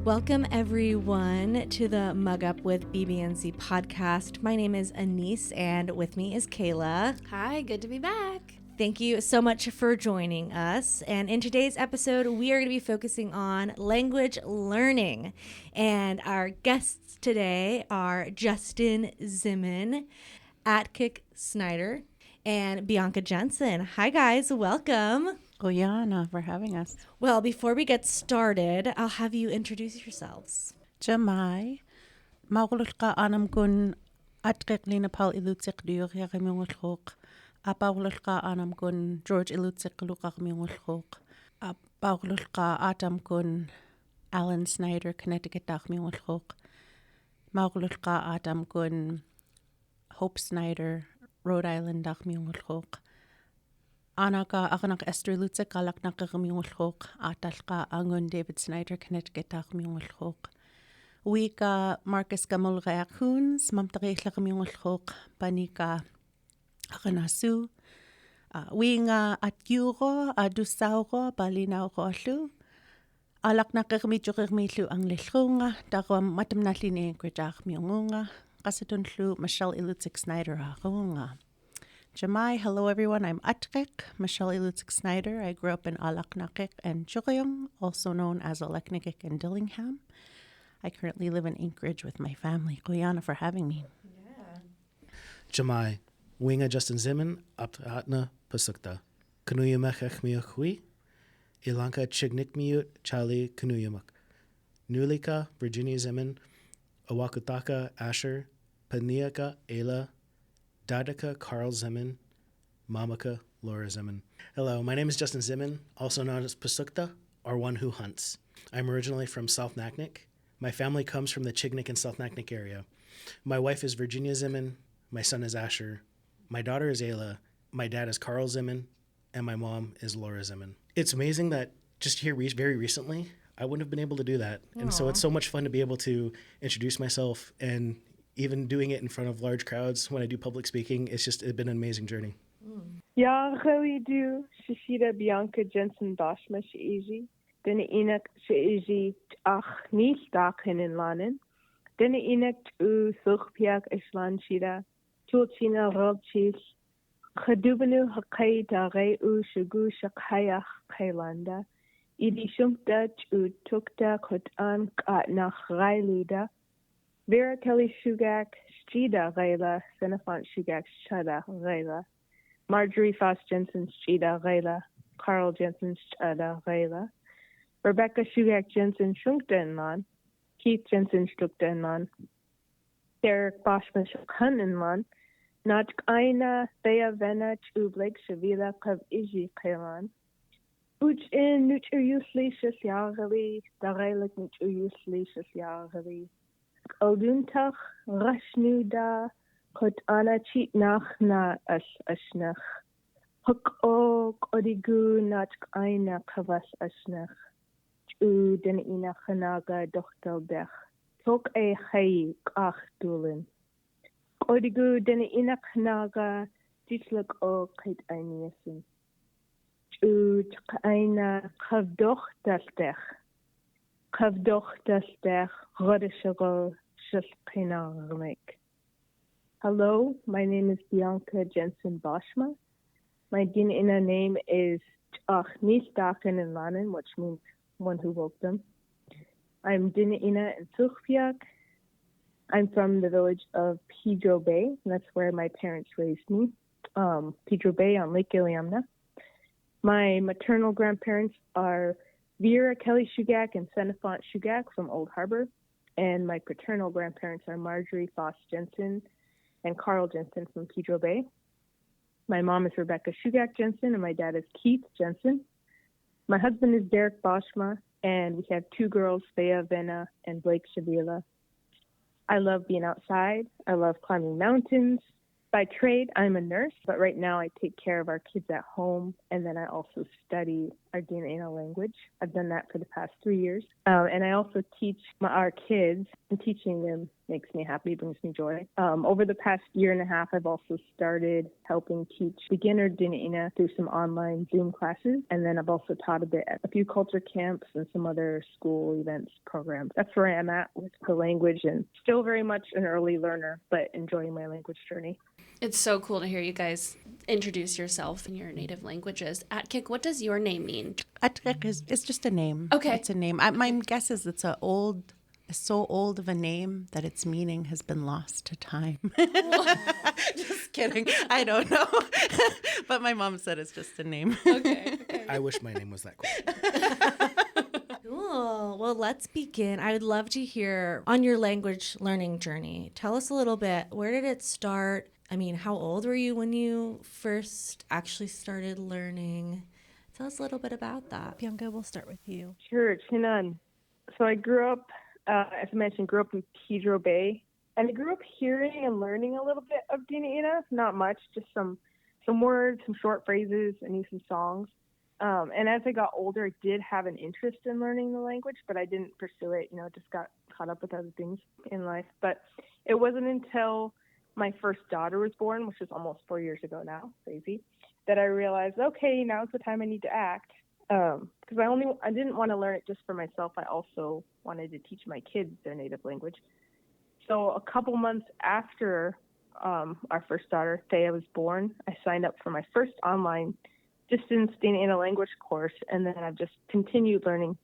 Welcome, everyone, to the Mug Up with BBNC podcast. My name is Anise, and with me is Kayla. Hi, good to be back. Thank you so much for joining us. And in today's episode, we are going to be focusing on language learning. And our guests today are Justin Zimin, Atkiq Snyder, and Bianca Jensen. Hi, guys. Welcome. Oyana for having us. Well, before we get started, I'll have you introduce yourselves. Jamai, maululka anam kun Atkiq linapal ilutsik diyor yakimungulhok. Apaululka anam kun George ilutsik lukakmungulhok. Apaululka atam kun Alan Snyder Connecticut dakmungulhok. Maululka atam kun Hope Snyder Rhode Island dakmungulhok. Anaka akanak Esther Lutzek alak nakakamiungulhok atalka angun David Snyder Connecticut dakmiungulhok. Wika Marcus Gamulga Akuns mamtaki lakamiungulhok panika akanasu. Winga atyuro adusauro balinaw ko'lu. Alak nakakamichukirmilu ang lilunga dakwam matamnalini kredach miungunga kasatunlu Michelle Ilutzek Snyder akunga. Jamai, hello everyone. I'm Atkiq, Michelle Ilutzek Snyder. I grew up in Alaknakik and Chugayong, also known as Aleknakik and Dillingham. I currently live in Anchorage with my family. Guyana for having me. Yeah. Jamai, Winga Justin Zimin, Aptatna Pasukta. Kanuyamekh Miakhui, Ilanka Chignikmiut, Chali Kanuyamak. Nulika, Virginia Zimin, Awakutaka Asher, Paniaka Ayla, Dadaka Carl Zimin, Mamaka Laura Zimin. Hello, my name is Justin Zimin, also known as Pasukta, or one who hunts. I'm originally from South Naknek. My family comes from the Chignik and South Naknek area. My wife is Virginia Zimin, my son is Asher, my daughter is Ayla, my dad is Carl Zimin, and my mom is Laura Zimin. It's amazing that just here very recently, I wouldn't have been able to do that. Aww. And so it's so much fun to be able to introduce myself, and even doing it in front of large crowds when I do public speaking, it's been an amazing journey. Ja, really do. Shishida Bianca Jensen Dashma Shiiji. Dena'ina Shiiji ach nis dachen in lanen. Dena'ina u Sugpiak Islan Shida. Tulchina Robchis. Khadubanu Hakai Dare u Shugu Shakayach Kailanda. Idi Shumta u Tukta Kotan Katnach Railuda. Vera Kelly Shugak, Shida Rayla, Xenophant Shugak Shada Rayla, Marjorie Foss Jensen Shida Rayla, Carl Jensen Shada Rayla, Rebecca Shugak Jensen Sugt'stun, Keith Jensen Sugt'stun, Derek Boschman Shukhanenman, Natkaina Thea Vena Chu Blake Shavila Kav Iji Kailan, Uch in Nutruyus Licious Yarali, Darailik Nutruyus Licious Yarali. Alduntach Rashnuda Kot Ana Chitnach na Ashnach Huk o Odigu Nat Aina Kavas Ashnach U Dena'ina Hanaga Dochtel Bech Tok e Hay Ach Dulin Odigu Dena'ina Hanaga Disluk o Kait Ainiasin U Aina Kavdoch Dastech Kavdoch Dastech Rodishagol Shilpinarmik. Hello, my name is Bianca Jensen Boschma. My Dena'ina name is Nis Daken and Lanen, which means one who woke them. I'm Dena'ina and Sugpiak. I'm from the village of Pedro Bay, and that's where my parents raised me. Pedro Bay on Lake Iliamna. My maternal grandparents are Vera Kelly Shugak and Xenophant Shugak from Old Harbor, and my paternal grandparents are Marjorie Foss Jensen and Carl Jensen from Pedro Bay. My mom is Rebecca Shugak Jensen, and my dad is Keith Jensen. My husband is Derek Boschma, and we have two girls, Thea Vena and Blake Shavila. I love being outside. I love climbing mountains. By trade, I'm a nurse, but right now I take care of our kids at home, and then I also study our Dena'ina language. I've done that for the past 3 years. And I also teach our kids. I'm teaching them makes me happy, brings me joy. Over the past year and a half, I've also started helping teach beginner Dena'ina through some online Zoom classes. And then I've also taught a bit at a few culture camps and some other school events programs. That's where I am at with the language, and still very much an early learner, but enjoying my language journey. It's so cool to hear you guys introduce yourself in your native languages. Atkiq, what does your name mean? Atkiq is just a name. Okay. It's a name. My guess is it's so old of a name that its meaning has been lost to time. Just kidding. I don't know. But my mom said it's just a name. Okay. I wish my name was that cool. Cool. Well, let's begin. I would love to hear on your language learning journey. Tell us a little bit. Where did it start? I mean, how old were you when you first actually started learning? Tell us a little bit about that. Bianca, we'll start with you. Sure, Chinan. So I grew up, as I mentioned, in Pedro Bay. And I grew up hearing and learning a little bit of Dena'ina, not much, just some words, some short phrases, and even some songs. And as I got older, I did have an interest in learning the language, but I didn't pursue it, just got caught up with other things in life. But it wasn't until my first daughter was born, which is almost 4 years ago now, crazy, that I realized, okay, now's the time I need to act. Because I didn't want to learn it just for myself. I also wanted to teach my kids their native language. So a couple months after our first daughter, Thea, was born, I signed up for my first online distance Dena'ina language course, and then I've just continued learning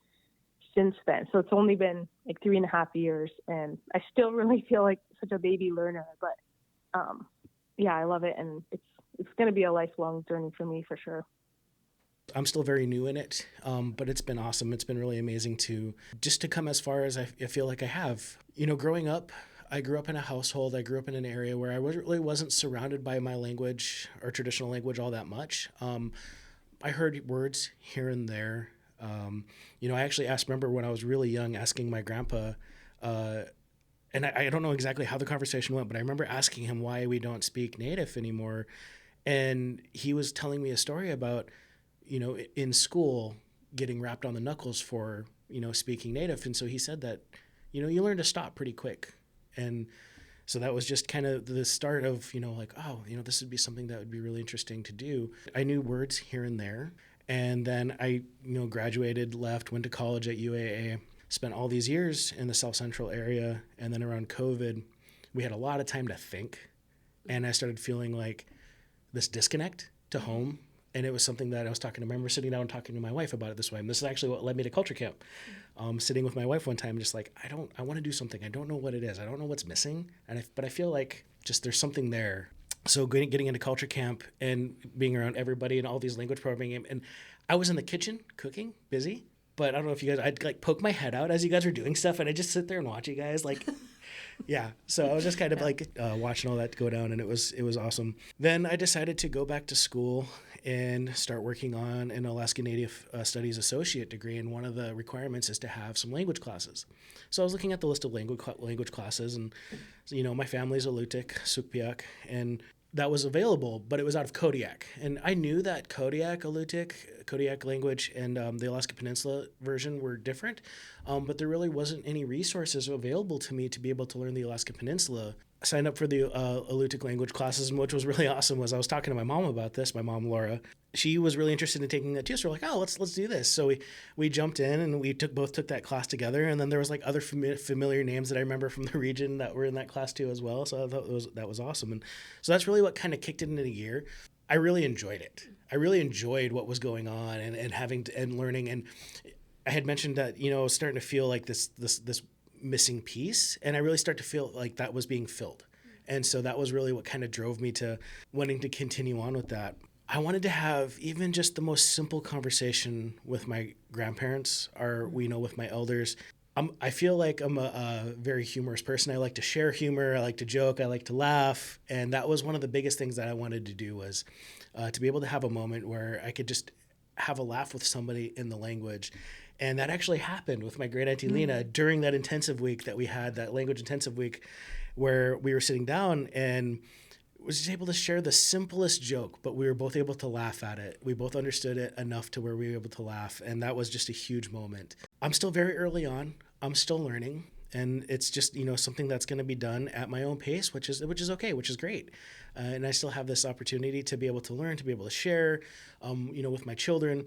since then. So it's only been like 3.5 years, and I still really feel like such a baby learner. But yeah, I love it, and it's going to be a lifelong journey for me for sure. I'm still very new in it, but it's been awesome. It's been really amazing to come as far as I feel like I have. Growing up, I grew up in a household. I grew up in an area where I really wasn't surrounded by my language or traditional language all that much. I heard words here and there. I actually remember when I was really young, asking my grandpa, and I don't know exactly how the conversation went, but I remember asking him why we don't speak native anymore. And he was telling me a story about, in school getting rapped on the knuckles for, speaking native. And so he said that, you learn to stop pretty quick. And so that was just kind of the start of, this would be something that would be really interesting to do. I knew words here and there. And then I, graduated, left, went to college at UAA, spent all these years in the South Central area. And then around COVID, we had a lot of time to think. And I started feeling like this disconnect to home. And it was something that I remember sitting down and talking to my wife about it this way. And this is actually what led me to culture camp. Sitting with my wife one time, just like, I want to do something. I don't know what it is. I don't know what's missing. But I feel like just there's something there. So getting into culture camp and being around everybody and all these language programming. And I was in the kitchen cooking, busy. But I don't know if you guys, I'd like poke my head out as you guys were doing stuff. And I just sit there and watch you guys like, yeah. So I was just kind of like watching all that go down, and it was awesome. Then I decided to go back to school and start working on an Alaska Native Studies associate degree. And one of the requirements is to have some language classes. So I was looking at the list of language classes, and my family's Alutiiq, Sugpiaq, and that was available, but it was out of Kodiak. And I knew that Kodiak, Alutiiq, Kodiak language, and the Alaska Peninsula version were different, but there really wasn't any resources available to me to be able to learn the Alaska Peninsula. I signed up for the Alutiiq language classes, and which was really awesome was I was talking to my mom about this, my mom, Laura. She was really interested in taking that too, so we're like, let's do this. So we jumped in, and we both took that class together, and then there was like other familiar names that I remember from the region that were in that class too as well, so I thought that was awesome. And so that's really what kind of kicked it into gear. I really enjoyed it. I really enjoyed what was going on and having and learning. And I had mentioned that, starting to feel like this missing piece, and I really start to feel like that was being filled. And so that was really what kind of drove me to wanting to continue on with that. I wanted to have even just the most simple conversation with my grandparents or, with my elders. I feel like I'm a very humorous person. I like to share humor. I like to joke. I like to laugh. And that was one of the biggest things that I wanted to do was to be able to have a moment where I could just have a laugh with somebody in the language. And that actually happened with my great auntie Lena during that intensive week that we had, that language intensive week, where we were sitting down and was just able to share the simplest joke, but we were both able to laugh at it. We both understood it enough to where we were able to laugh, and that was just a huge moment. I'm still very early on. I'm still learning, And it's just, something that's going to be done at my own pace, which is okay, which is great. And I still have this opportunity to be able to learn, to be able to share, with my children.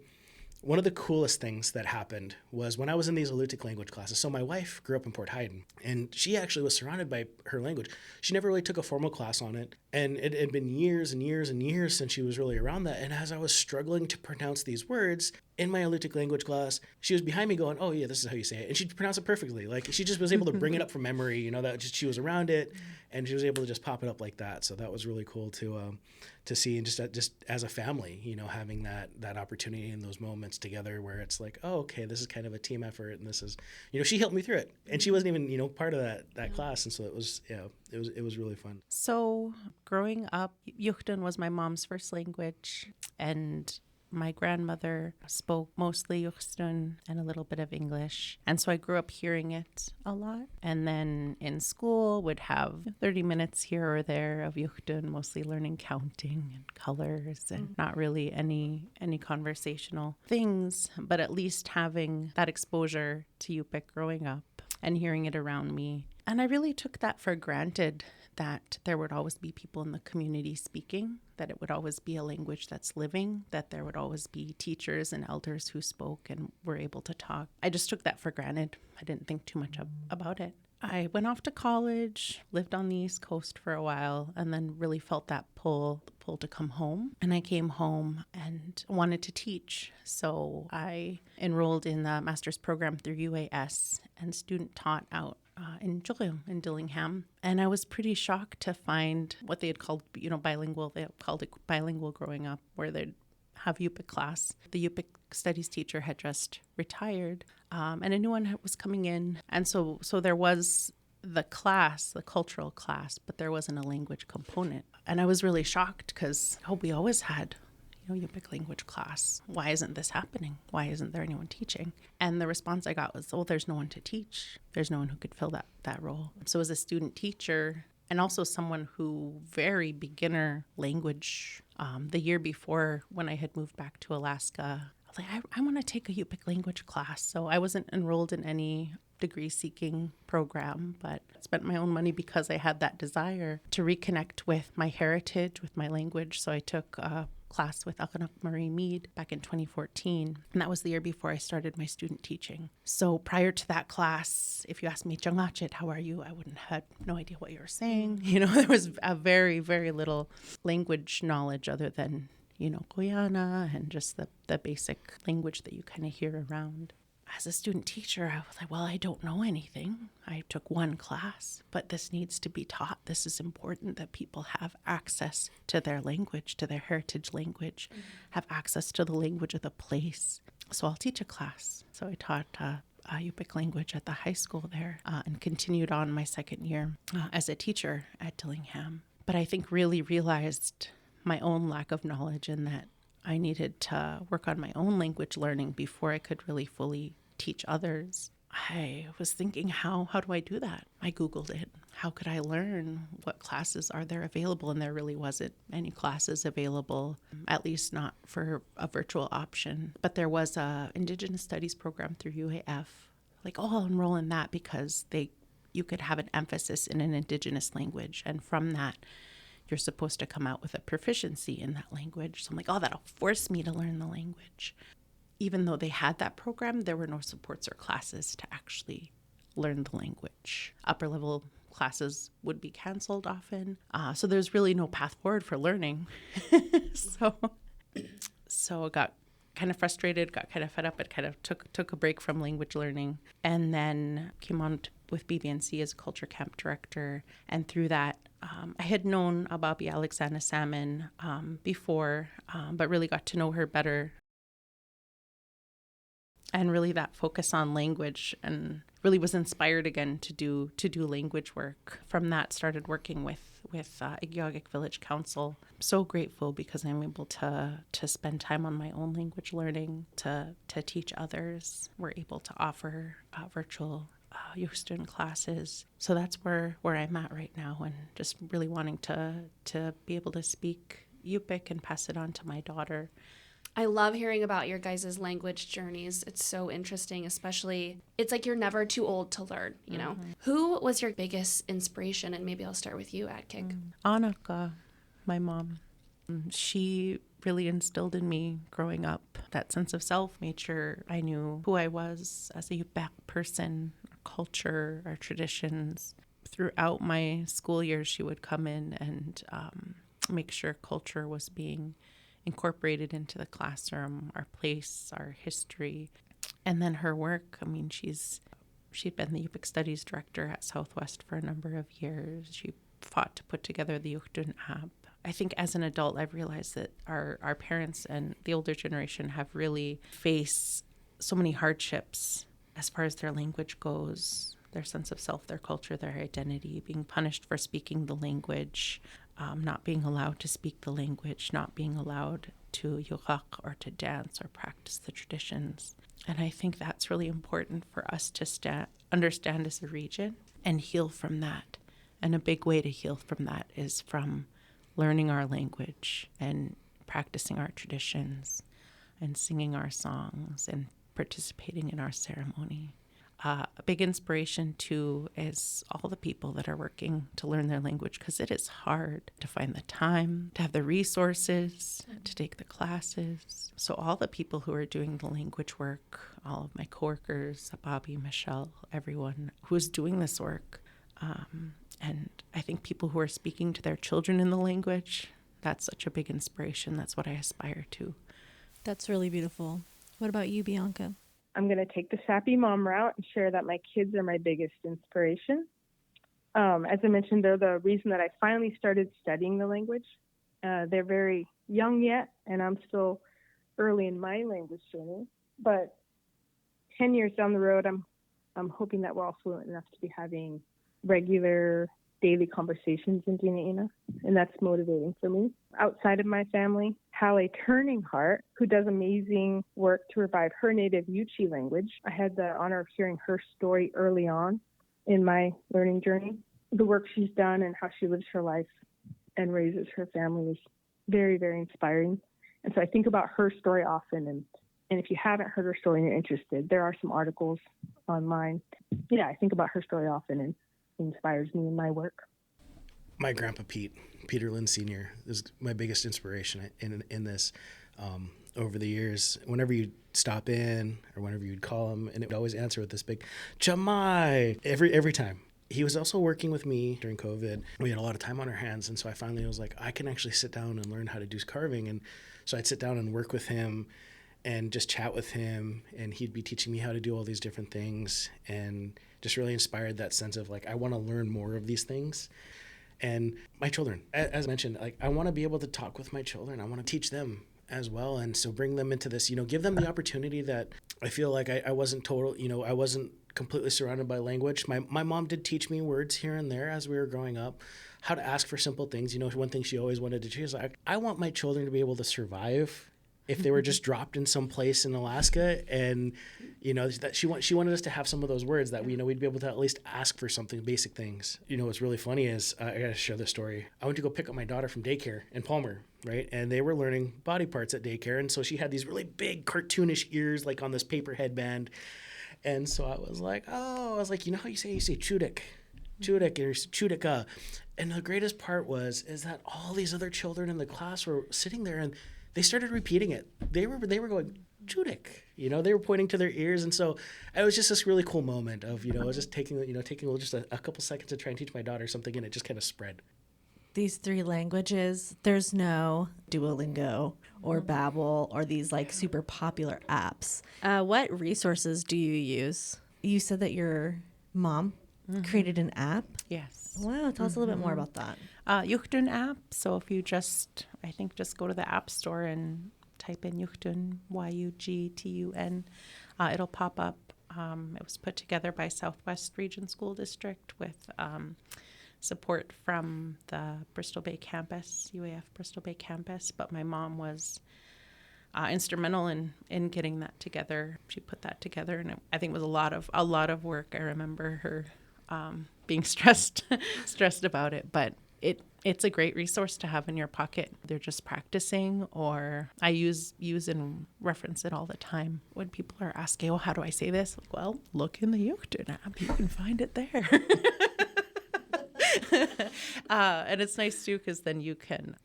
One of the coolest things that happened was when I was in these Alutiiq language classes. So my wife grew up in Port Haydn, and she actually was surrounded by her language. She never really took a formal class on it, and it had been years and years and years since she was really around that. And as I was struggling to pronounce these words in my Alutiiq language class, she was behind me going, "Oh yeah, this is how you say it," and she'd pronounce it perfectly. Like she just was able to bring it up from memory. That just she was around it, and she was able to just pop it up like that. So that was really cool to see, and just as a family, having that opportunity in those moments together where it's like, oh, okay, this is kind of a team effort, and this is, she helped me through it, and she wasn't even, part of that class, and so it was really fun. So growing up, Yugtun was my mom's first language, and my grandmother spoke mostly Sugt'stun and a little bit of English. And so I grew up hearing it a lot. And then in school would have 30 minutes here or there of Yugtun, mostly learning counting and colors and not really any conversational things, but at least having that exposure to Yupik growing up and hearing it around me. And I really took that for granted, that there would always be people in the community speaking, that it would always be a language that's living, that there would always be teachers and elders who spoke and were able to talk. I just took that for granted. I didn't think too much about it. I went off to college, lived on the East Coast for a while, and then really felt that pull to come home. And I came home and wanted to teach. So I enrolled in the master's program through UAS and student taught out in Julia, in Dillingham. And I was pretty shocked to find what they had called, bilingual. They called it bilingual growing up, where they'd have Yupik class. The Yupik studies teacher had just retired, and a new one was coming in. And so there was the class, the cultural class, but there wasn't a language component. And I was really shocked because, we always had Yupik language class. Why isn't this happening? Why isn't there anyone teaching? And the response I got was, there's no one to teach. There's no one who could fill that role. So as a student teacher, and also someone who very beginner language, the year before when I had moved back to Alaska, I was like, I want to take a Yupik language class. So I wasn't enrolled in any degree-seeking program, but spent my own money because I had that desire to reconnect with my heritage, with my language. So I took a class with Akhanak Marie Mead back in 2014. And that was the year before I started my student teaching. So prior to that class, if you asked me, Changachit, how are you? I wouldn't have had no idea what you were saying. There was a very, very little language knowledge other than, Koyana and just the basic language that you kind of hear around. As a student teacher, I was like, I don't know anything. I took one class, but this needs to be taught. This is important that people have access to their language, to their heritage language, have access to the language of the place. So I'll teach a class. So I taught Yupik language at the high school there and continued on my second year as a teacher at Dillingham. But I think really realized my own lack of knowledge and that I needed to work on my own language learning before I could really fully teach others. I was thinking, how do I do that? I Googled it. How could I learn? What classes are there available? And there really wasn't any classes available, at least not for a virtual option. But there was a Indigenous Studies program through UAF. I'll enroll in that because you could have an emphasis in an Indigenous language. And from that, you're supposed to come out with a proficiency in that language. So I'm like, that'll force me to learn the language. Even though they had that program, there were no supports or classes to actually learn the language. Upper level classes would be canceled often. So there's really no path forward for learning. So I got kind of frustrated, got kind of fed up, and kind of took a break from language learning, and then came on with BBNC as a culture camp director. And through that, I had known Ababi Alexandra Salmon before, but really got to know her better. And really that focus on language, and really was inspired again to do language work. From that, started working with Igiugig Village Council. I'm so grateful because I'm able to spend time on my own language learning, to teach others. We're able to offer virtual Sugt'stun classes. So that's where I'm at right now, and just really wanting to be able to speak Yupik and pass it on to my daughter. I love hearing about your guys' language journeys. It's so interesting, especially it's like you're never too old to learn, you know? Who was your biggest inspiration? And maybe I'll start with you, Atkiq. Annika, my mom, she really instilled in me growing up that sense of self, made sure I knew who I was as a Yugtun person, our culture, our traditions. Throughout my school years, she would come in and make sure culture was being incorporated into the classroom, our place, our history. And then her work, I mean, she'd been the Yupik Studies Director at Southwest for a number of years. She fought to put together the Yugtun app. I think as an adult, I've realized that our parents and the older generation have really faced so many hardships as far as their language goes, their sense of self, their culture, their identity, being punished for speaking the language, not being allowed to speak the language, not being allowed to yuhak or to dance or practice the traditions. And I think that's really important for us to understand as a region and heal from that. And a big way to heal from that is from learning our language and practicing our traditions and singing our songs and participating in our ceremony. A big inspiration, too, is all the people that are working to learn their language, because it is hard to find the time, to have the resources, to take the classes. So all the people who are doing the language work, all of my coworkers, Bobby, Michelle, everyone who is doing this work, and I think people who are speaking to their children in the language, that's such a big inspiration. That's what I aspire to. That's really beautiful. What about you, Bianca? I'm going to take the sappy mom route and share that my kids are my biggest inspiration. As I mentioned, they're the reason that I finally started studying the language. They're very young yet, and I'm still early in my language journey. But 10 years down the road, I'm hoping that we're all fluent enough to be having regular daily conversations in Dena'ina, and that's motivating for me. Outside of my family, Halle Turning Heart, who does amazing work to revive her native Yuchi language. I had the honor of hearing her story early on in my learning journey. The work she's done and how she lives her life and raises her family is very, very inspiring. And so I think about her story often, and if you haven't heard her story and you're interested, there are some articles online. Yeah, I think about her story often, and inspires me in my work. My grandpa Peter Lynn Sr. is my biggest inspiration in this. Over the years, whenever you'd stop in or whenever you'd call him, and it would always answer with this big "Chamai" every time. He was also working with me during COVID. We had a lot of time on our hands, and so I finally was like, I can actually sit down and learn how to do carving. And so I'd sit down and work with him and just chat with him, and he'd be teaching me how to do all these different things, and just really inspired that sense of like, I want to learn more of these things. And my children, as mentioned, like I want to be able to talk with my children. I want to teach them as well. And so bring them into this, give them the opportunity that I feel like I wasn't I wasn't completely surrounded by language. My mom did teach me words here and there as we were growing up, how to ask for simple things. One thing she always wanted to do is like, I want my children to be able to survive if they were just dropped in some place in Alaska, and that she wanted us to have some of those words that we'd be able to at least ask for something, basic things. What's really funny is I gotta share this story. I went to go pick up my daughter from daycare in Palmer, right? And they were learning body parts at daycare, and so she had these really big cartoonish ears like on this paper headband, and so I was like, how you say chudik, or chudika, and the greatest part is that all these other children in the class were sitting there and they started repeating it. They were going, Judik. They were pointing to their ears. And so it was just this really cool moment of, just taking just a couple seconds to try and teach my daughter something, and it just kind of spread. These 3 languages, there's no Duolingo or Babbel or these like super popular apps. What resources do you use? You said that your mom created an app? Yes. Wow, tell us a little bit more about that. Yugtun app. So if you just go to the App Store and type in Yugtun, Yugtun, it'll pop up. It was put together by Southwest Region School District with support from the Bristol Bay campus, UAF Bristol Bay campus. But my mom was instrumental in getting that together. She put that together, and I think it was a lot of work. I remember her being stressed about it, but It's a great resource to have in your pocket. They're just practicing, or I use and reference it all the time when people are asking, oh, how do I say this? Like, well, look in the Yugtun app. You can find it there. And it's nice too, because then you can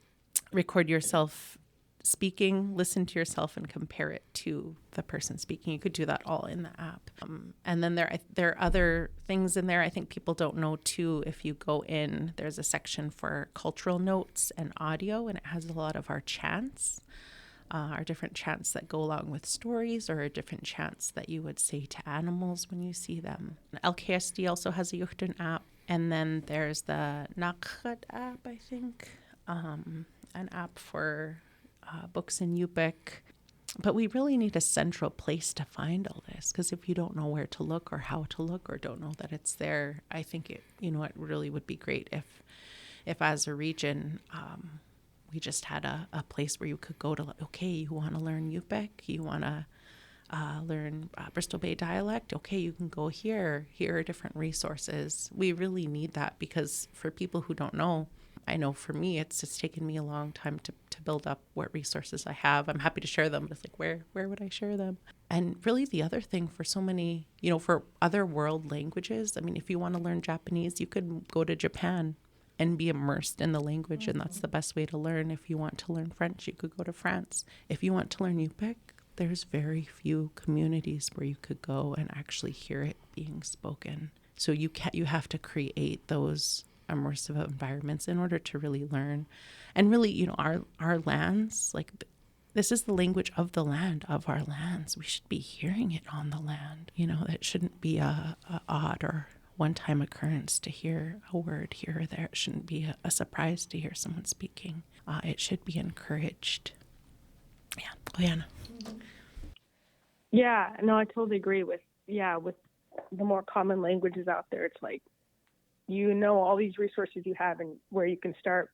record yourself speaking, listen to yourself, and compare it to the person speaking. You could do that all in the app. And then there are other things in there I think people don't know too. If you go in, there's a section for cultural notes and audio, and it has a lot of our chants, our different chants that go along with stories, or different chants that you would say to animals when you see them. LKSD also has a Yugtun app. And then there's the Nakhat app, I think, an app for books in Yupik. But we really need a central place to find all this, because if you don't know where to look or how to look, or don't know that it's there, I think it really would be great if as a region, we just had a place where you could go to, okay, you want to learn Yupik, you want to learn Bristol Bay dialect, okay, you can go here are different resources. We really need that, because for people who don't know, I know for me, it's just taken me a long time to build up what resources I have. I'm happy to share them, but it's like, where would I share them? And really the other thing for so many, for other world languages, I mean, if you want to learn Japanese, you could go to Japan and be immersed in the language, and that's the best way to learn. If you want to learn French, you could go to France. If you want to learn Yupik, there's very few communities where you could go and actually hear it being spoken. So you have to create those immersive environments in order to really learn. And really, our lands, like, this is the language of the land, of our lands. We should be hearing it on the land. It shouldn't be a odd or one-time occurrence to hear a word here or there. It shouldn't be a surprise to hear someone speaking. It should be encouraged. Yeah. Oyana. Yeah, no, I totally agree with the more common languages out there. It's like, all these resources you have and where you can start.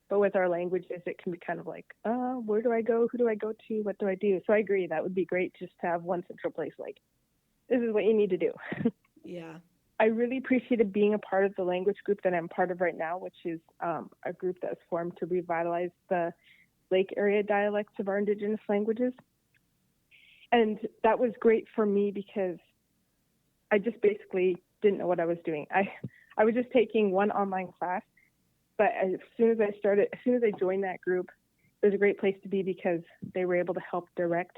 But with our languages, it can be kind of like, where do I go? Who do I go to? What do I do? So I agree. That would be great just to have one central place. Like, this is what you need to do. Yeah. I really appreciated being a part of the language group that I'm part of right now, which is a group that was formed to revitalize the Lake area dialects of our Indigenous languages. And that was great for me because I just basically didn't know what I was doing. I was just taking one online class, but as soon as I joined that group, it was a great place to be because they were able to help direct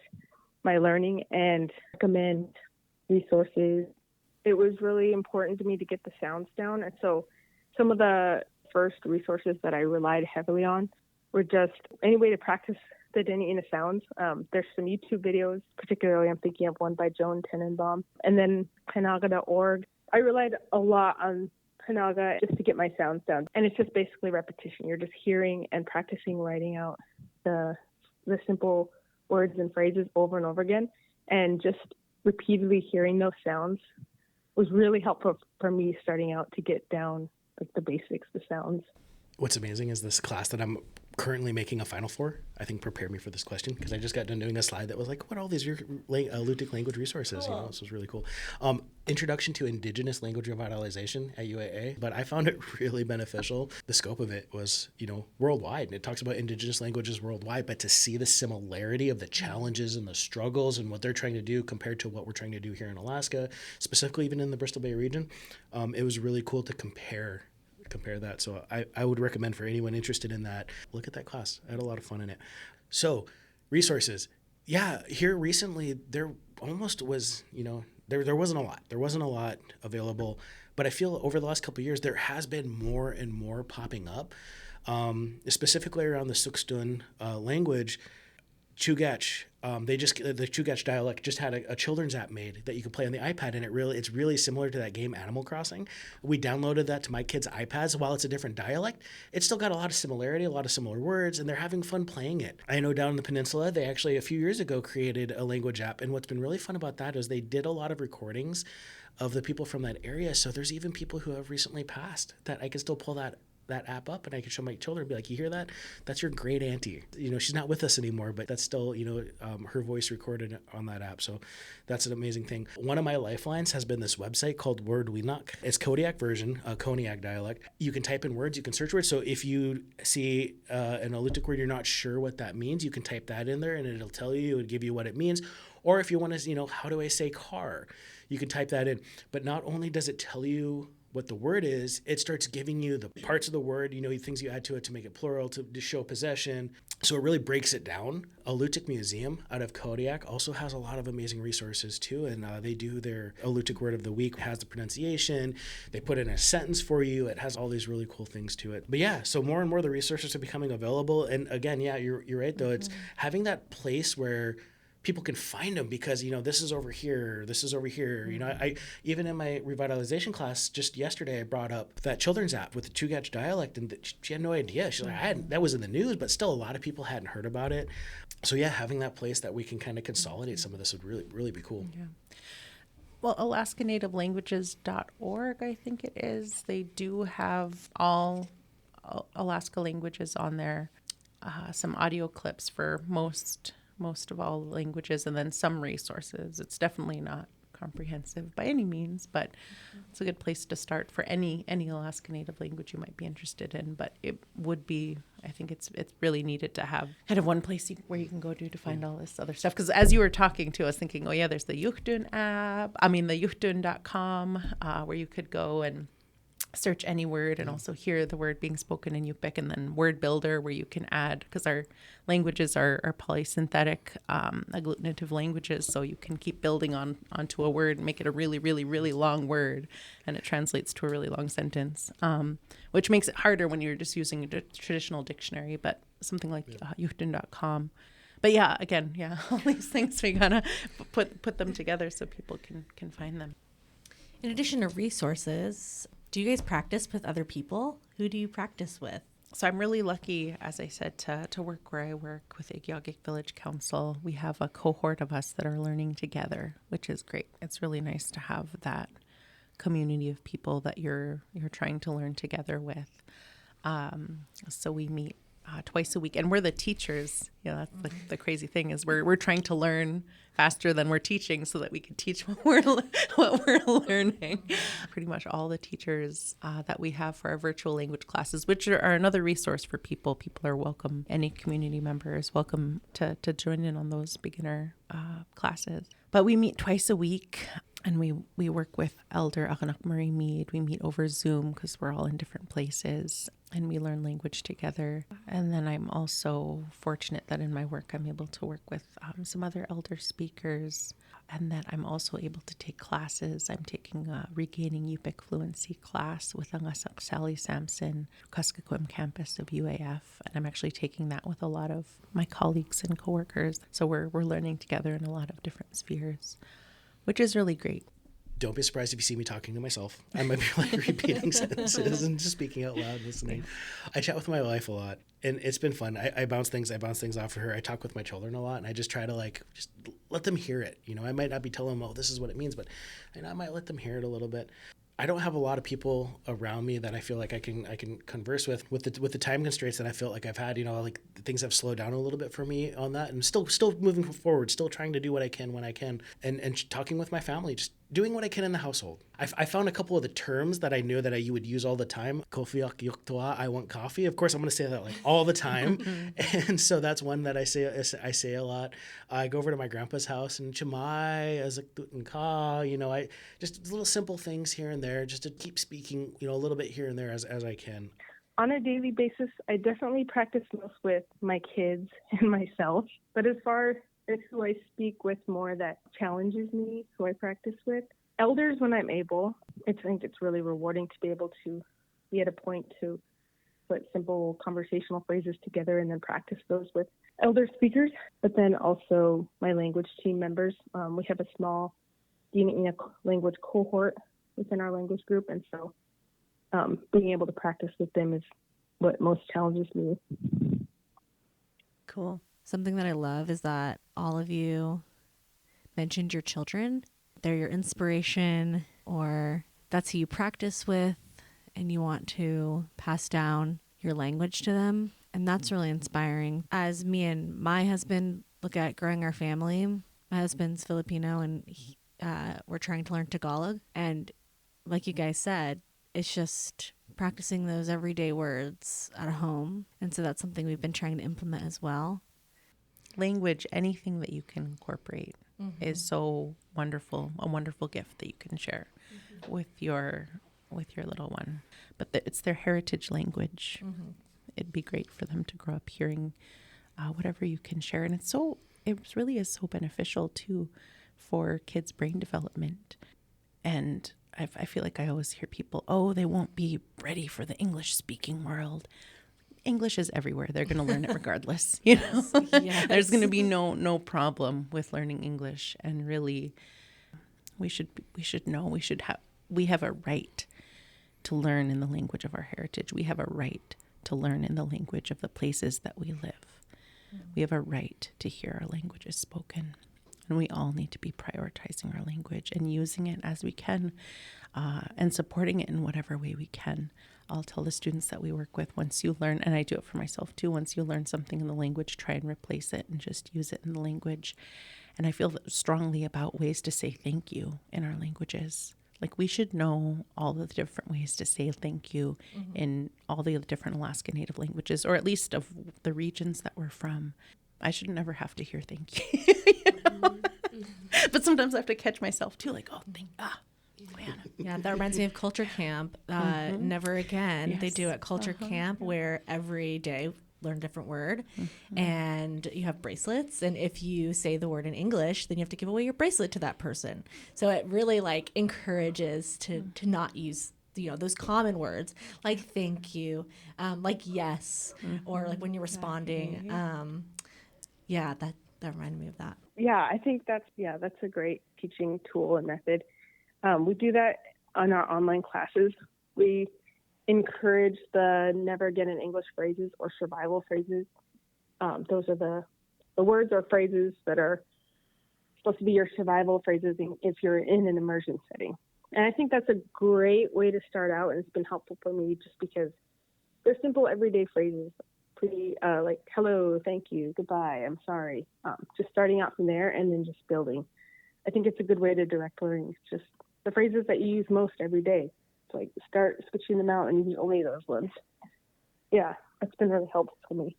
my learning and recommend resources. It was really important to me to get the sounds down. And so some of the first resources that I relied heavily on were just any way to practice the Dena'ina sounds. There's some YouTube videos, particularly I'm thinking of one by Joan Tenenbaum, and then Kanaga.org. I relied a lot on Kanaga just to get my sounds down. And it's just basically repetition. You're just hearing and practicing writing out the simple words and phrases over and over again. And just repeatedly hearing those sounds was really helpful for me starting out to get down like the basics, the sounds. What's amazing is this class that I'm currently making a final for, I think prepared me for this question, because I just got done doing a slide that was like, what are all these Lutic language resources? Cool. This was really cool. Introduction to Indigenous Language Revitalization at UAA, but I found it really beneficial. The scope of it was, worldwide, and it talks about Indigenous languages worldwide, but to see the similarity of the challenges and the struggles and what they're trying to do compared to what we're trying to do here in Alaska, specifically even in the Bristol Bay region, it was really cool to compare that. So I would recommend for anyone interested in that, look at that class. I had a lot of fun in it. So resources. Yeah, here recently there almost was, there wasn't a lot. There wasn't a lot available, but I feel over the last couple of years there has been more and more popping up, specifically around the Sugt'stun language. Chugach, the Chugach dialect just had a children's app made that you could play on the iPad, and it's really similar to that game Animal Crossing. We downloaded that to my kids' iPads. While it's a different dialect, it's still got a lot of similarity, a lot of similar words, and they're having fun playing it. I know down in the peninsula, they actually a few years ago created a language app, and what's been really fun about that is they did a lot of recordings of the people from that area. So there's even people who have recently passed that I can still pull that that app up and I can show my children and be like, you hear that? That's your great auntie. She's not with us anymore, but that's still, her voice recorded on that app. So that's an amazing thing. One of my lifelines has been this website called Wordwinak. It's Kodiak version, Kodiak dialect. You can type in words, you can search words. So if you see an Alutiiq word, you're not sure what that means, you can type that in there and it'll tell you, it'll give you what it means. Or if you want to, how do I say car? You can type that in. But not only does it tell you what the word is, it starts giving you the parts of the word, things you add to it to make it plural, to show possession. So it really breaks it down. Alutiiq Museum out of Kodiak also has a lot of amazing resources too, and they do their Alutiiq word of the week, it has the pronunciation, they put in a sentence for you, it has all these really cool things to it. But yeah, so more and more the resources are becoming available, and again, yeah, you're right though, it's having that place where people can find them because, this is over here. I even in my revitalization class just yesterday, I brought up that children's app with the Chugach dialect, and she had no idea. She's like, that was in the news, but still a lot of people hadn't heard about it. So yeah, having that place that we can kind of consolidate some of this would really, really be cool. Yeah. Well, AlaskaNativeLanguages.org, I think it is. They do have all Alaska languages on there. Some audio clips for most of all languages, and then some resources. It's definitely not comprehensive by any means, but it's a good place to start for any Alaska Native language you might be interested in. But it would be, I think it's really needed to have kind of one place where you can go to find all this other stuff. Because as you were talking to us, thinking, oh yeah, there's the Yugtun app, the Yugtun.com, where you could go and search any word and also hear the word being spoken in Yupik, and then Word Builder, where you can add, because our languages are polysynthetic agglutinative languages, so you can keep building onto a word and make it a really, really, really long word, and it translates to a really long sentence, which makes it harder when you're just using a traditional dictionary, but something like Yugtun.com. But yeah, again, all these things, we gotta put them together so people can find them. In addition to resources, do you guys practice with other people? Who do you practice with? So I'm really lucky, as I said, to work where I work with the Yugtun Village Council. We have a cohort of us that are learning together, which is great. It's really nice to have that community of people that you're trying to learn together with. So we meet twice a week, and we're the teachers. That's the crazy thing is we're trying to learn faster than we're teaching so that we can teach what we're learning. Pretty much all the teachers that we have for our virtual language classes, which are another resource for people. People are welcome. Any community member is welcome to join in on those beginner classes. But we meet twice a week. And we work with Elder Akanak Marie Mead. We meet over Zoom because we're all in different places, and we learn language together. And then I'm also fortunate that in my work I'm able to work with some other elder speakers, and that I'm also able to take classes. I'm taking a Regaining Yupik Fluency class with Angasak Sally Sampson, Kuskokwim campus of UAF, and I'm actually taking that with a lot of my colleagues and coworkers. So we're learning together in a lot of different spheres, which is really great. Don't be surprised if you see me talking to myself. I might be repeating sentences and just speaking out loud, listening. I chat with my wife a lot, and it's been fun. I bounce things off of her. I talk with my children a lot, and I just try to just let them hear it. I might not be telling them, oh, this is what it means, but I might let them hear it a little bit. I don't have a lot of people around me that I feel like I can converse with the time constraints that I feel like I've had. Things have slowed down a little bit for me on that, and still moving forward, still trying to do what I can when I can, and talking with my family, just doing what I can in the household. I found a couple of the terms that I knew that you would use all the time. Kofiak yuktua, I want coffee. Of course, I'm going to say that all the time, and so that's one that I say a lot. I go over to my grandpa's house and chamai azakdut ka. I just little simple things here and there, just to keep speaking, a little bit here and there as I can. On a daily basis, I definitely practice most with my kids and myself. But as far as who I speak with more that challenges me, who I practice with, elders when I'm able. I think it's really rewarding to be able to be at a point to put simple conversational phrases together and then practice those with elder speakers. But then also my language team members. We have a small Dena'ina language cohort within our language group, and so being able to practice with them is what most challenges me. Cool. Something that I love is that all of you mentioned your children. They're your inspiration, or that's who you practice with. and you want to pass down your language to them. And that's really inspiring. As me and my husband look at growing our family, my husband's Filipino, and we're trying to learn Tagalog. And like you guys said, it's just practicing those everyday words at home. And so that's something we've been trying to implement as well. Language, anything that you can incorporate is so wonderful, a wonderful gift that you can share with your little one. But it's their heritage language. It'd be great for them to grow up hearing whatever you can share. And it really is so beneficial too for kids' brain development. And I feel like I always hear people, they won't be ready for the English speaking world. English is everywhere. They're going to learn it regardless. You know, there's going to be no problem with learning English. And really, we have a right to learn in the language of our heritage. We have a right to learn in the language of the places that we live. We have a right to hear our languages spoken. And we all need to be prioritizing our language and using it as we can, and supporting it in whatever way we can. I'll tell the students that we work with, once you learn, and I do it for myself too, once you learn something in the language, try and replace it and just use it in the language. And I feel strongly about ways to say thank you in our languages. Like, we should know all of the different ways to say thank you in all the different Alaska Native languages, or at least of the regions that we're from. I should never have to hear thank you. But sometimes I have to catch myself too, like, Yeah, that reminds me of Culture Camp. Never Again. They do at Culture Camp, where every day learn a different word, and you have bracelets. And if you say the word in English, then you have to give away your bracelet to that person. So it really encourages to not use those common words like thank you, like yes, or like when you're responding. That reminded me of that. Yeah, I think that's a great teaching tool and method. We do that on our online classes. We encourage the never again in English phrases or survival phrases. Those are the words or phrases that are supposed to be your survival phrases if you're in an immersion setting. And I think that's a great way to start out, and it's been helpful for me just because they're simple everyday phrases. Pretty like hello, thank you, goodbye, I'm sorry. Just starting out from there and then just building. I think it's a good way to direct learning. It's just the phrases that you use most every day. It's like start switching them out and use only those ones. Yeah, that's been really helpful for me.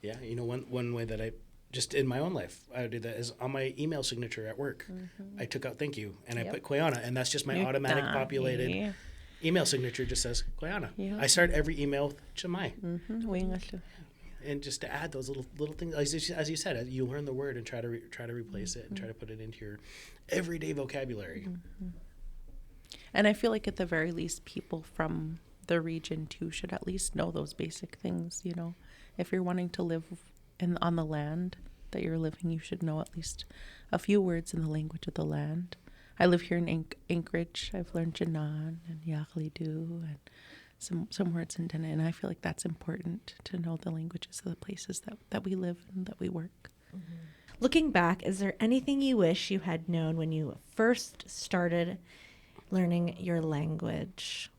Yeah, one way that I just in my own life I do that is on my email signature at work. I took out thank you and I put Koyana, and that's just my automatic populated email signature. Just says Koyana. I start every email Chamai. And just to add those little things, as you said, you learn the word and try to replace it and try to put it into your everyday vocabulary. And I feel like at the very least, people from the region too should at least know those basic things. If you're wanting to live on the land that you're living, you should know at least a few words in the language of the land. I live here in Anchorage. I've learned Janan and Yakalidu and some words in Dena'ina, and I feel like that's important to know the languages of the places that we live and that we work. Looking back, is there anything you wish you had known when you first started learning your language?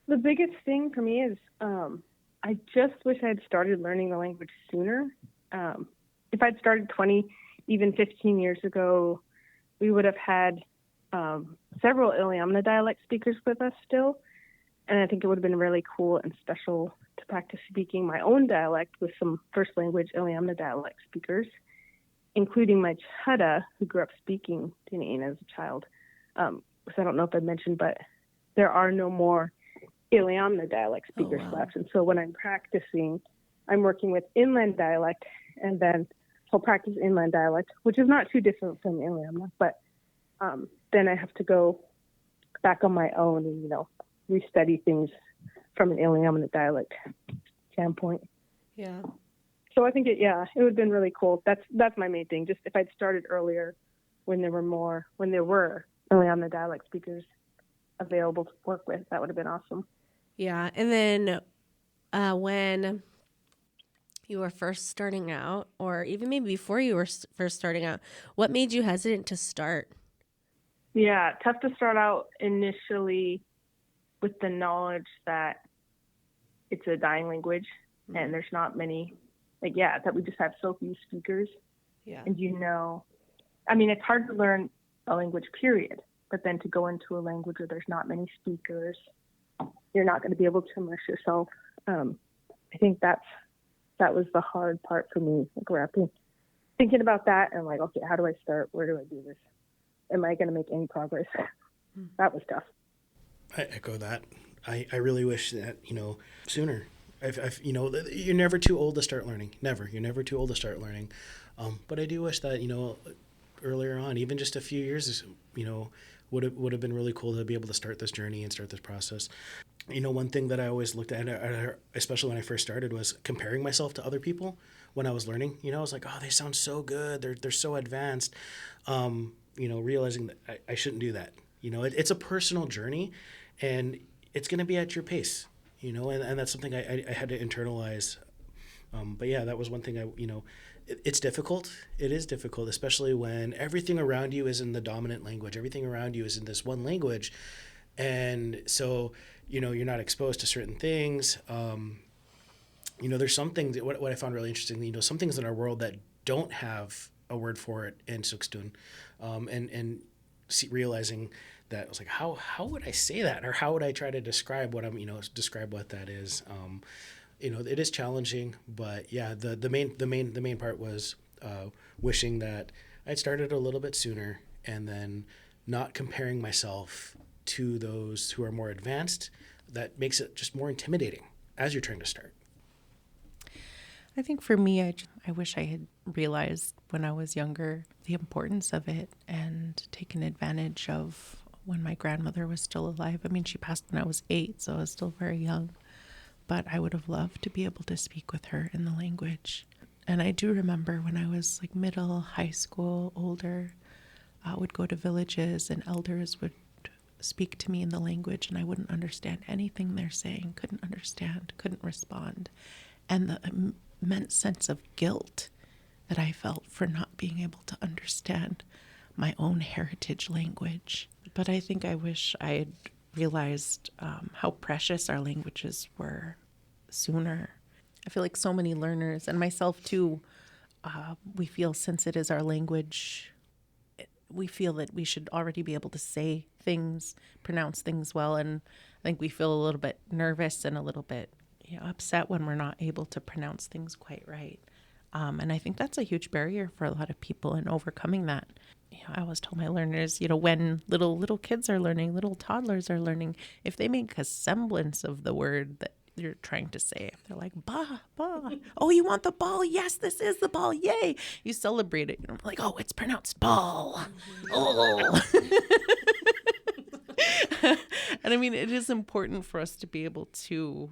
The biggest thing for me is I just wish I had started learning the language sooner. If I'd started 20, even 15 years ago, we would have had several Iliamna dialect speakers with us still. And I think it would have been really cool and special to practice speaking my own dialect with some first language Iliamna dialect speakers, including my chada, who grew up speaking Dena'ina as a child. So I don't know if I mentioned, but there are no more Iliamna dialect speakers left. And so when I'm practicing, I'm working with inland dialect, and then I'll practice inland dialect, which is not too different from Iliamna, but then I have to go back on my own and, restudy things from an Iliamna dialect standpoint. Yeah. So I think it would have been really cool. That's my main thing. Just if I'd started earlier when there were Iliamna dialect speakers available to work with, that would have been awesome. Yeah. And then when you were first starting out, or even maybe before you were first starting out, what made you hesitant to start? Yeah, tough to start out initially. with the knowledge that it's a dying language and there's not many, that we just have so few speakers. Yeah. And I mean, it's hard to learn a language, period. But then to go into a language where there's not many speakers, you're not going to be able to immerse yourself. I think that was the hard part for me, thinking about that and like, okay, how do I start? Where do I do this? Am I going to make any progress? That was tough. I echo that. I really wish that, sooner. You're never too old to start learning. Never. You're never too old to start learning. But I do wish that, earlier on, even just a few years, would have been really cool to be able to start this journey and start this process. One thing that I always looked at, especially when I first started, was comparing myself to other people when I was learning. I was like, oh, they sound so good. They're so advanced. Realizing that I shouldn't do that. It's a personal journey, and it's going to be at your pace. And that's something I had to internalize. But yeah, that was one thing it's difficult. It is difficult, especially when everything around you is in the dominant language. Everything around you is in this one language. And so, you're not exposed to certain things. There's some things, what I found really interesting, some things in our world that don't have a word for it in Sugt'stun. Realizing that I was like, how would I say that? Or how would I try to describe what describe what that is? It is challenging, but yeah, the main part was wishing that I'd started a little bit sooner, and then not comparing myself to those who are more advanced. That makes it just more intimidating as you're trying to start. I think for me, I wish I had realized when I was younger the importance of it and taken advantage of when my grandmother was still alive. I mean, she passed when I was 8, so I was still very young. But I would have loved to be able to speak with her in the language. And I do remember when I was like middle, high school, older, I would go to villages and elders would speak to me in the language and I wouldn't understand anything they're saying, couldn't understand, couldn't respond. And the immense sense of guilt that I felt for not being able to understand my own heritage language. But I think I wish I had realized how precious our languages were sooner. I feel like so many learners, and myself too, we feel since it is our language, we feel that we should already be able to say things, pronounce things well, and I think we feel a little bit nervous and a little bit upset when we're not able to pronounce things quite right. And I think that's a huge barrier for a lot of people, and overcoming that. I always tell my learners, when little kids are learning, little toddlers are learning, if they make a semblance of the word that you're trying to say, if they're like, ba, ba, oh, you want the ball? Yes, this is the ball. Yay. You celebrate it. Like, oh, it's pronounced ball. Oh. And I mean, it is important for us to be able to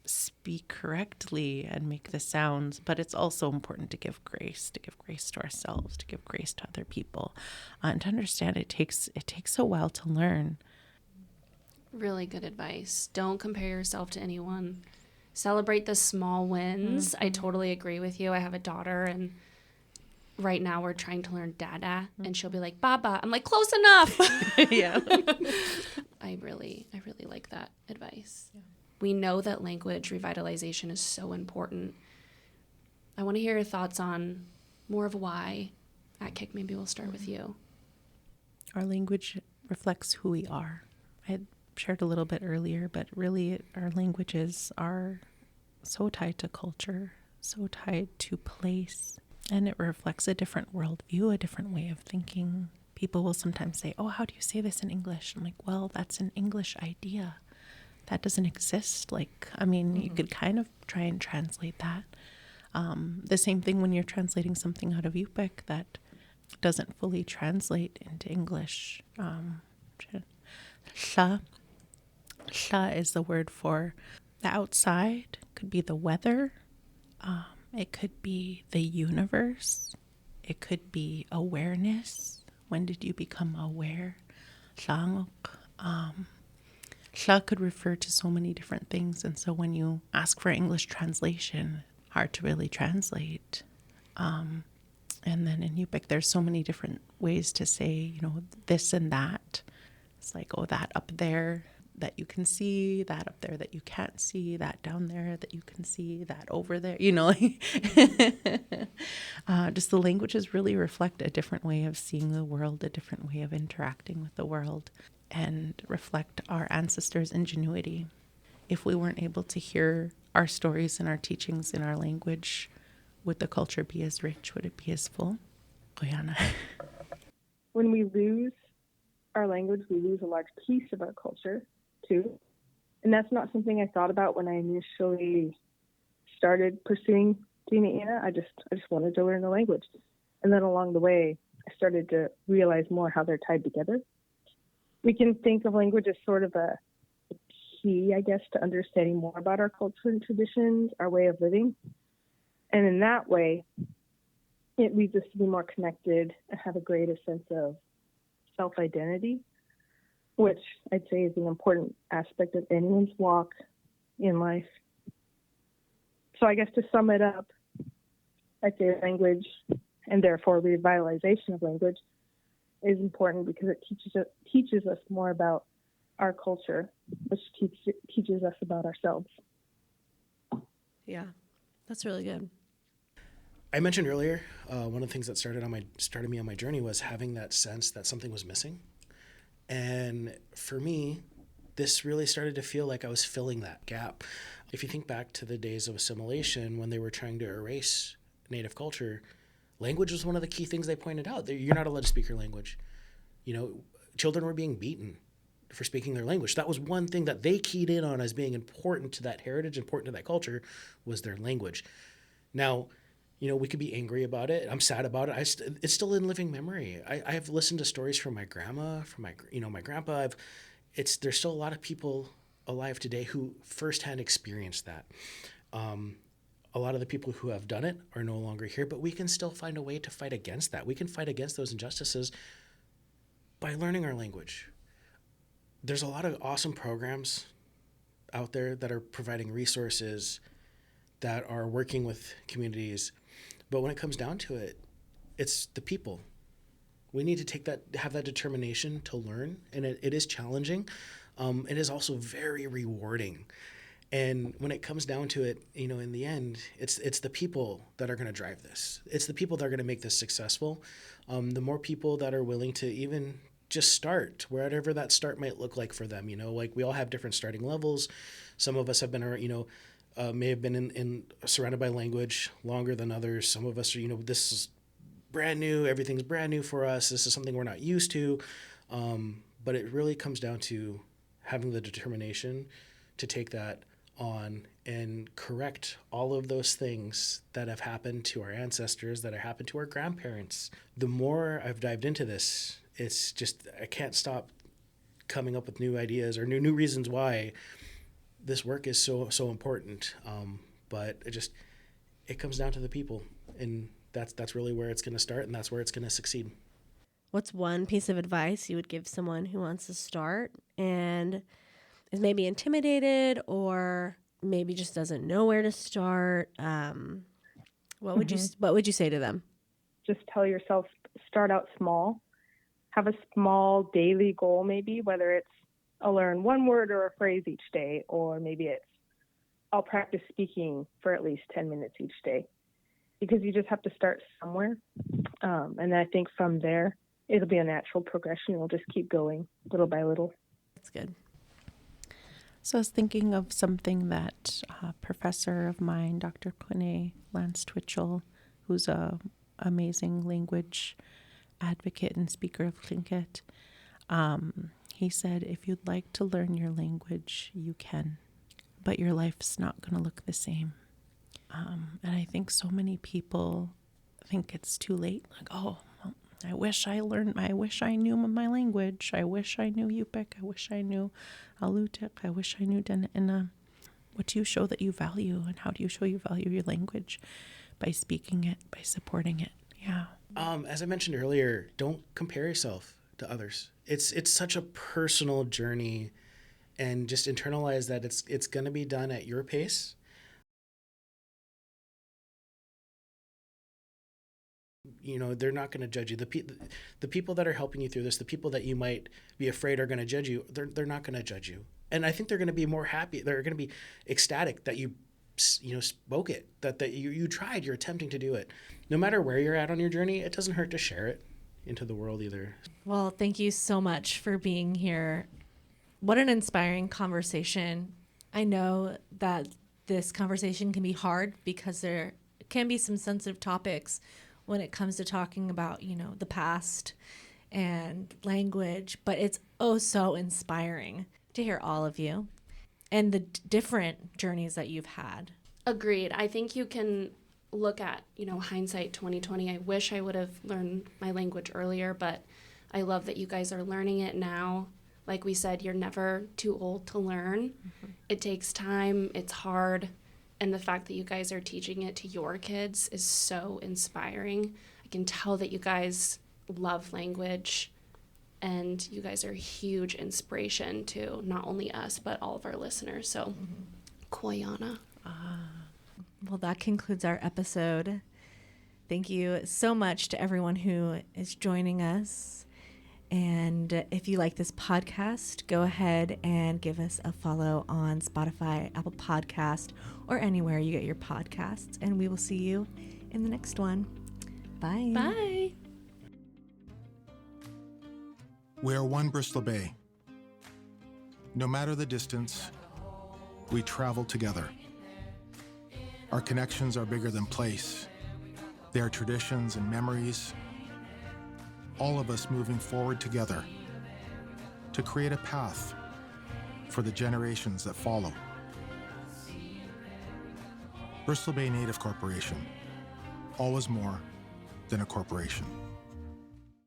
speak correctly and make the sounds, but it's also important to give grace to ourselves, to give grace to other people, and to understand it takes a while to learn. Really good advice. Don't compare yourself to anyone. Celebrate the small wins. I totally agree with you. I have a daughter, and right now we're trying to learn Dada, and she'll be like, Baba. I'm like, close enough. Yeah. I really like that advice. Yeah. We know that language revitalization is so important. I want to hear your thoughts on more of why. Atkiq, maybe we'll start with you. Our language reflects who we are. I had shared a little bit earlier, but really our languages are so tied to culture, so tied to place, and it reflects a different worldview, a different way of thinking. People will sometimes say, oh, how do you say this in English? I'm like, well, that's an English idea. That doesn't exist. You could kind of try and translate that. The same thing when you're translating something out of Yupik that doesn't fully translate into English. Sha is the word for the outside. Could be the weather. It could be the universe. It could be awareness. When did you become aware? Sha could refer to so many different things, and so when you ask for English translation, hard to really translate. And then in Yupik, there's so many different ways to say, this and that. It's like, oh, that up there, that you can see, that up there that you can't see, that down there that you can see, that over there, you know, just the languages really reflect a different way of seeing the world, a different way of interacting with the world, and reflect our ancestors' ingenuity. If we weren't able to hear our stories and our teachings in our language, would the culture be as rich? Would it be as full? Guyana. When we lose our language, we lose a large piece of our culture too. And that's not something I thought about when I initially started pursuing Dena'ina. I just wanted to learn the language. And then along the way, I started to realize more how they're tied together. We can think of language as sort of a key, I guess, to understanding more about our culture and traditions, our way of living. And in that way, it leads us to be more connected and have a greater sense of self-identity, which I'd say is an important aspect of anyone's walk in life. So I guess to sum it up, I'd say language, and therefore revitalization of language, is important because it teaches us more about our culture, which teaches us about ourselves. Yeah, that's really good. I mentioned earlier, one of the things that started me on my journey was having that sense that something was missing. And for me, this really started to feel like I was filling that gap. If you think back to the days of assimilation when they were trying to erase Native culture, language was one of the key things they pointed out. You're not allowed to speak your language. You know, children were being beaten for speaking their language. That was one thing that they keyed in on as being important to that heritage, important to that culture, was their language. Now, you know, we could be angry about it. I'm sad about it. It's still in living memory. I've listened to stories from my grandma, from my grandpa. There's still a lot of people alive today who firsthand experienced that. A lot of the people who have done it are no longer here, but we can still find a way to fight against that. We can fight against those injustices by learning our language. There's a lot of awesome programs out there that are providing resources, that are working with communities. But when it comes down to it, it's the people. We need to have that determination to learn, and it is challenging. It is also very rewarding. And when it comes down to it, you know, in the end, it's the people that are going to drive this. It's the people that are going to make this successful. The more people that are willing to even just start, wherever that start might look like for them, you know, like we all have different starting levels. Some of us have been, you know, may have been in surrounded by language longer than others. Some of us are, you know, this is brand new. Everything's brand new for us. This is something we're not used to. But it really comes down to having the determination to take that on and correct all of those things that have happened to our ancestors, that have happened to our grandparents. The more I've dived into this, it's just, I can't stop coming up with new ideas or new reasons why this work is so important. But it comes down to the people, and that's really where it's going to start, and that's where it's going to succeed. What's one piece of advice you would give someone who wants to start and is maybe intimidated or maybe just doesn't know where to start? What would you say to them? Just tell yourself, start out small. Have a small daily goal, maybe, whether it's I'll learn one word or a phrase each day, or maybe it's I'll practice speaking for at least 10 minutes each day, because you just have to start somewhere. And I think from there, it'll be a natural progression. We'll just keep going little by little. That's good. So I was thinking of something that a professor of mine, Dr. Quine Lance Twitchell, who's a amazing language advocate and speaker of Tlingit, he said, if you'd like to learn your language, you can, but your life's not going to look the same. And I think so many people think it's too late. Like, oh, well, I wish I knew my language. I wish I knew Yupik. I wish I knew Alutiiq. I wish I knew Dena'ina. What do you show that you value, and how do you show you value your language? By speaking it, by supporting it. Yeah. As I mentioned earlier, don't compare yourself to others. It's such a personal journey, and just internalize that it's going to be done at your pace. They're not going to judge you. The people that are helping you through this, the people that you might be afraid are going to judge you, they're not going to judge you. And I think they're going to be more happy. They're going to be ecstatic that you spoke it, that you tried, you're attempting to do it. No matter where you're at on your journey, it doesn't hurt to share it into the world either. Well, thank you so much for being here. What an inspiring conversation. I know that this conversation can be hard because there can be some sensitive topics when it comes to talking about, the past and language, but it's oh so inspiring to hear all of you and the different journeys that you've had. Agreed. I think you can look at, hindsight 2020. I wish I would have learned my language earlier, but I love that you guys are learning it now. Like we said, you're never too old to learn. Mm-hmm. It takes time. It's hard. And the fact that you guys are teaching it to your kids is so inspiring. I can tell that you guys love language, and you guys are a huge inspiration to not only us, but all of our listeners. So, Koyana. Well, that concludes our episode. Thank you so much to everyone who is joining us. And if you like this podcast, go ahead and give us a follow on Spotify, Apple Podcast, or anywhere you get your podcasts. And we will see you in the next one. Bye. Bye. We are one Bristol Bay. No matter the distance, we travel together. Our connections are bigger than place. They are traditions and memories. All of us moving forward together to create a path for the generations that follow. Bristol Bay Native Corporation, always more than a corporation.